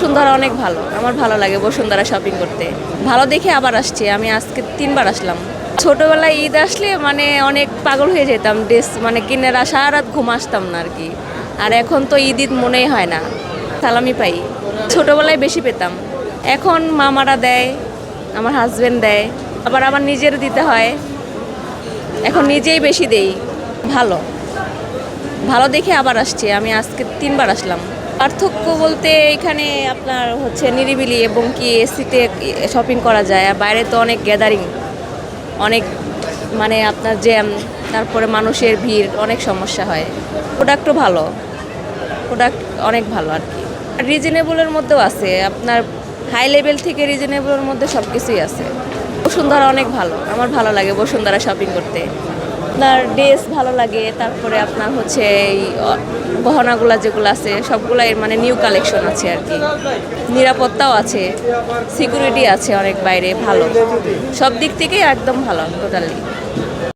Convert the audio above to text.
বসুন্ধরা অনেক ভালো, আমার ভালো লাগে বসুন্ধরা শপিং করতে। ভালো দেখে আবার আসছি, আমি আজকে 3বার আসলাম। ছোটোবেলায় ঈদ আসলে মানে অনেক পাগল হয়ে যেতাম, ড্রেস মানে কিনে সারা রাত ঘুম আসতাম না আর কি। আর এখন তো ঈদ ঈদ মনেই হয় না, সালামি পাই। ছোটোবেলায় বেশি পেতাম, এখন মামারা দেয়, আমার হাজব্যান্ড দেয়, আবার আমার নিজের দিতে হয়, এখন নিজেই বেশি দেই। ভালো ভালো দেখে আবার আসছি, আমি আজকে 3বার আসলাম। পার্থক্য বলতে এখানে আপনার হচ্ছে নিরিবিলি এবং কি এসিতে শপিং করা যায়, আর বাইরে তো অনেক গ্যাদারিং, অনেক মানে আপনার জ্যাম, তারপরে মানুষের ভিড়, অনেক সমস্যা হয়। প্রোডাক্টও ভালো, প্রোডাক্ট অনেক ভালো আর কি। রিজনেবলের মধ্যেও আছে, আপনার হাই লেভেল থেকে রিজনেবলের মধ্যে সব কিছুই আছে। বসুন্ধরা অনেক ভালো, আমার ভালো লাগে বসুন্ধরা শপিং করতে। আপনার ড্রেস ভালো লাগে, তারপরে আপনার হচ্ছে এই গহনাগুলা যেগুলো আছে সবগুলাই মানে নিউ কালেকশন আছে আর কি। নিরাপত্তাও আছে, সিকিউরিটি আছে অনেক বাইরে, ভালো সব দিক থেকে একদম ভালো টোটালি।